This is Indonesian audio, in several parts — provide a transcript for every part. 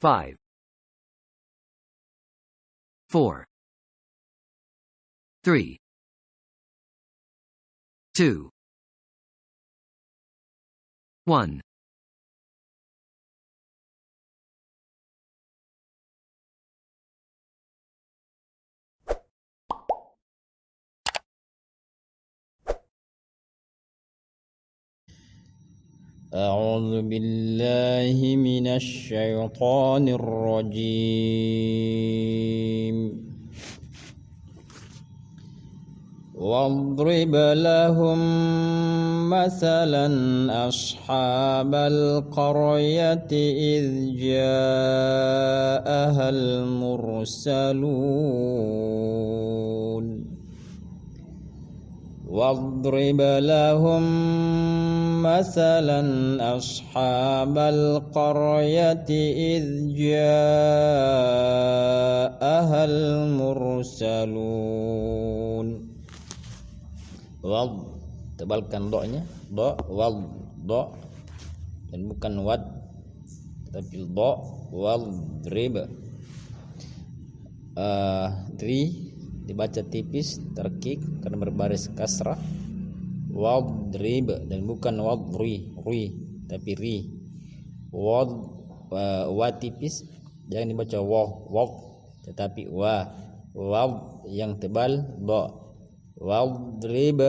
5, 4, 3, 2, 1. أعوذ بالله من الشيطان الرجيم واضرب لهم مثلا أصحاب القرية إذ جاءها المرسلون واضرب لهم مثلا أصحاب القرية إذ جاءها المرسلون. Wad, tebalkan do-nya, wad, dan bukan wad, tapi wadrib. Dri dibaca tipis, terkik karena berbaris kasrah. Wadrib dan bukan wadri, tapi ri. Wa tipis jangan dibaca wa, tetapi wa. Wad yang tebal do. Wadrib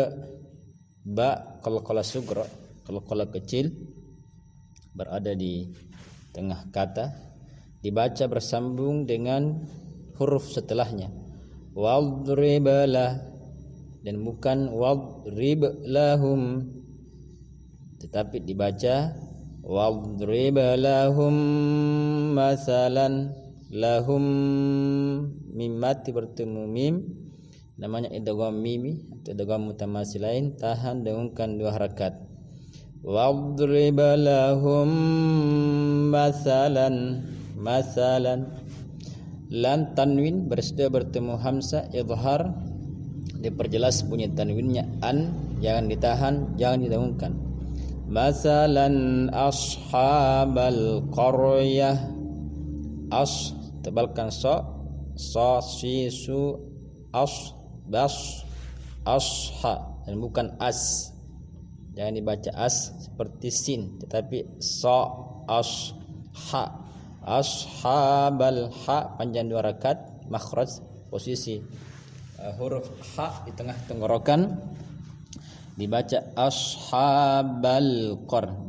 ba qalqalah sugra, qalqalah kecil berada di tengah kata, dibaca bersambung dengan huruf setelahnya. Wadrib lah dan bukan wadrib lahum, tetapi dibaca wadrib lahum masalan. Lahum mim mati bertemu mim, namanya idgham mimi atau idgham mutamatsilain, tahan dengunkan 2 harakat. Wadrib lahum masalan. Lam tanwin berseda bertemu hamzah idhar, diperjelas bunyi tanwinnya an, jangan ditahan, jangan didengungkan. Masalan ashabal qaryah, tebalkan so si su bas asha dan bukan as, jangan dibaca as seperti sin, tetapi ashabal ha panjang 2 rakaat, makhraj posisi huruf ha di tengah tenggorokan dibaca ashabal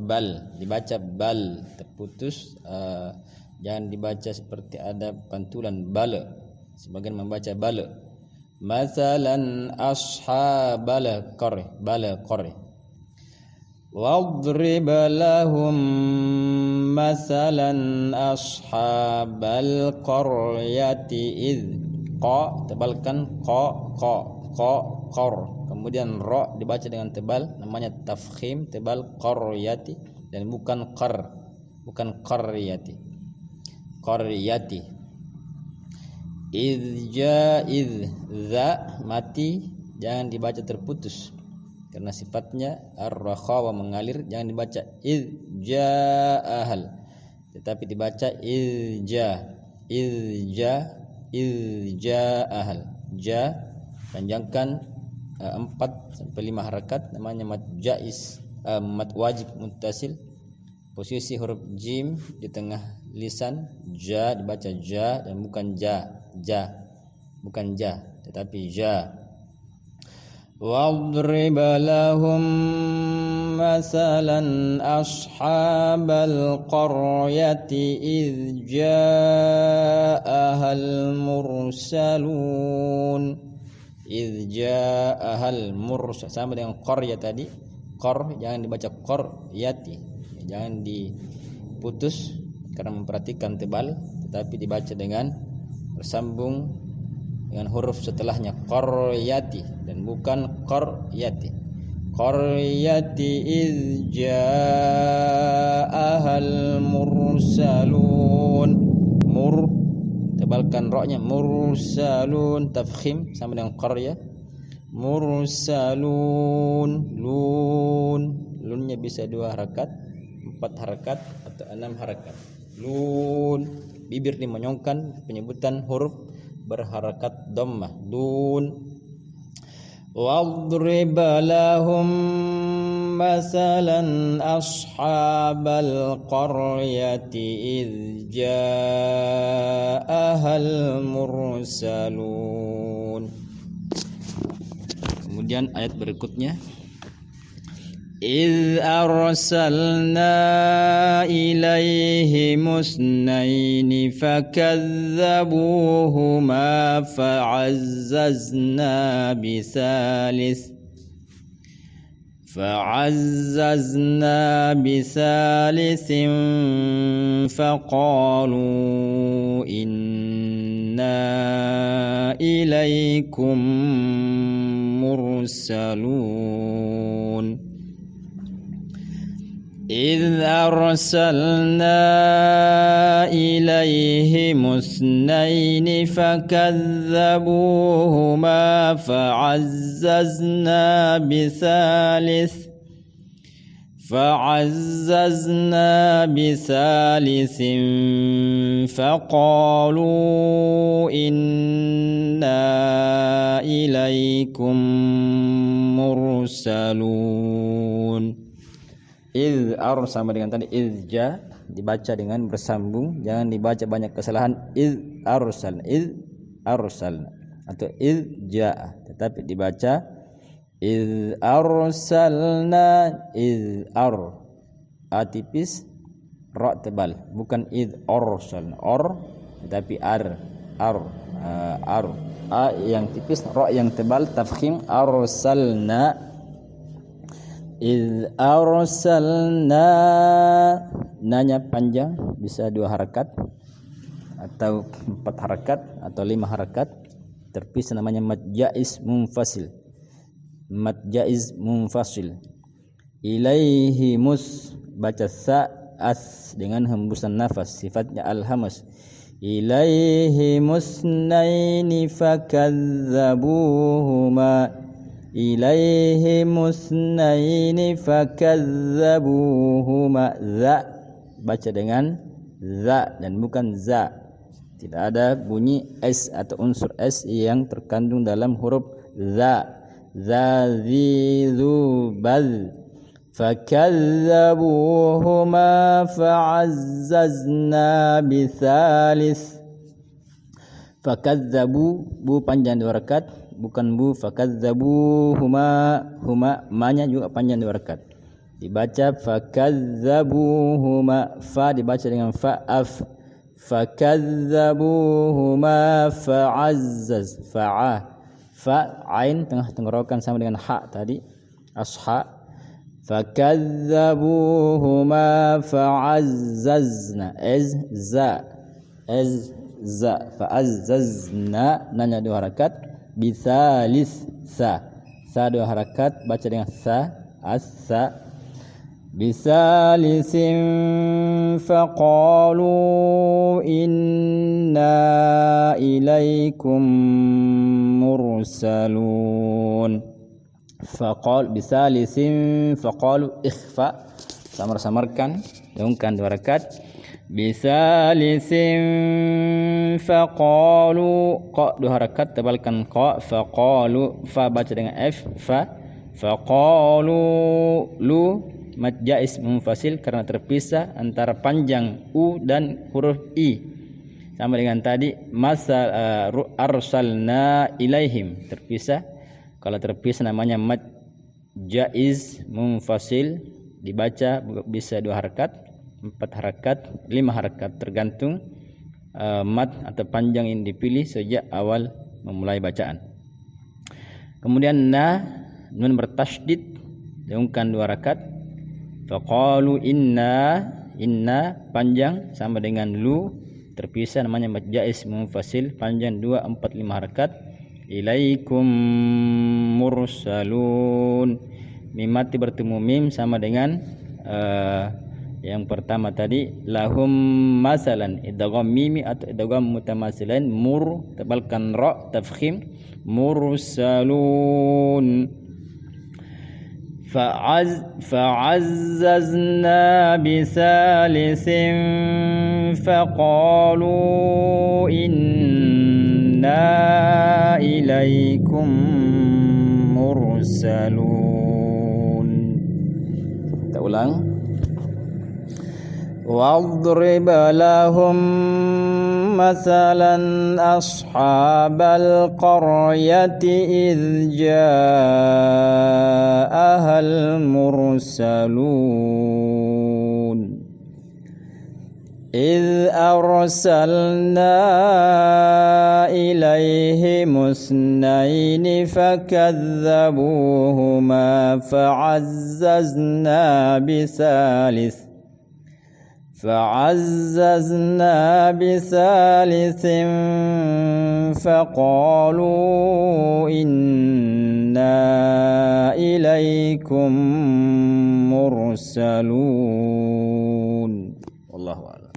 bal, dibaca bal terputus, jangan dibaca seperti ada pantulan bala, sebagian membaca bala. Masalan ashabal qarya. Wadrib lahum masalan ashabal qaryati id tebalkan qor, kemudian ro dibaca dengan tebal, namanya tafkhim, tebal qaryati dan bukan qaryati. Idh za mati jangan dibaca terputus karena sifatnya ar-rakhawa mengalir, jangan dibaca idh ja'ahal, tetapi dibaca idh ja'ahal. Ja panjangkan 4 sampai 5 harakat, namanya mad jaiz, mad wajib muttasil. Posisi huruf jim di tengah lisan, ja dibaca ja dan bukan bukan ja, tetapi ja. Wadrib lahum masalan ashabal qaryati idh ja'ahal mursalun. Idh ja'ahal sama dengan qarya tadi. Jangan dibaca qaryati, jangan diputus karena memperhatikan tebal, tetapi dibaca dengan bersambung dengan huruf setelahnya, qaryati dan bukan qaryati. Qaryati idh ja'ahal mursalun. Tebalkan ra-nya, mursalun, tafkhim sama dengan qarya. Mursalun, lunnya bisa 2 harakat, 4 harakat atau 6 harakat. Lun bibir dimonyongkan, penyebutan huruf berharakat dhammah. Dun. واضرب لهم مثلا أصحاب القرية إذ جاءها المرسلون. Kemudian ayat berikutnya, إذ أرسلنا إليهم اثنين فكذبوهما فعززنا بثالث فقالوا إنا إليكم مرسلون. إذ أرسلنا إليهم اثنين فكذبوهما فعززنا بثالث فقالوا إنا إليكم مرسلون. Iz sama dengan tadi izja, dibaca dengan bersambung, jangan dibaca banyak kesalahan. Iz arsal atau izja, tetapi dibaca iz arsalna. A tipis, ra tebal, bukan iz arsalna tetapi ar. A yang tipis, ra yang tebal, tafkhim. Arsalna. Iz arsalna, nanya panjang, bisa 2 harakat atau 4 harakat atau 5 harakat, terpisah, namanya mad jaiz munfasil. Ilaihi baca sa as dengan hembusan nafas, sifatnya al-hamas. Ilaihi musnaini fakadzabuhuma, ilaihi musnaini fakadzabuhuma. Za baca dengan za dan bukan za. Tidak ada bunyi s atau unsur s yang terkandung dalam huruf za. Za zi zu bal. Fakadzabuhuma fa'azzazna bithalis. Fakadzabu, bu panjang 2 harakat, bukan bu. Fakadzabuhuma, huma ma-nya juga panjang 2 harakat. Dibaca fakadzabuhuma, fa dibaca dengan fa af. Fakadzabuhuma fa'azzaz, fa'a, fa ain tengah tenggorokan sama dengan ha tadi, asha. Fakadzabuhuma fa'azzazna, za fa'azzazna, nanya 2 harakat. Bithalis, sa 2 harakat, baca dengan sa, as-sa. Bisalisin faqalu inna ilaikum mursalun. Bisalisin faqalu, ikhfa, samar-samarkan, daungkan 2 harakat. Bisalisin faqalu, qa 2 harakat, tebalkan qa. Faqalu, fa baca dengan f, fa. Faqalu, lu mad jaiz munfasil karena terpisah antara panjang u dan huruf i, sama dengan tadi arsalna ilaihim, terpisah. Kalau terpisah namanya mad jaiz munfasil, dibaca bisa 2 harakat, 4 harakat, 5 harakat, tergantung mad atau panjang yang dipilih sejak awal memulai bacaan. Kemudian nun bertasydid, daungkan 2 harakat. Faqalu inna panjang sama dengan lu, terpisah namanya mad jaiz munfasil, panjang 2, 4, 5 harakat. Ilaikum mursalun, mim mati bertemu mim sama dengan yang pertama tadi. Lahum masalan, idgham mimi atau idgham mutamasilan. Mur tebalkan ra, tafkhim. Mursalun. فعززنا بثالث فقالوا إنا إليكم مرسلون. Kita ulang. واضرب لهم مثلا أصحاب القرية إذ جاءها المرسلون إذ أرسلنا إليهم اثنين فكذبوهما فعززنا بثالث فقالوا إنا إليكم مرسلون. والله أعلم.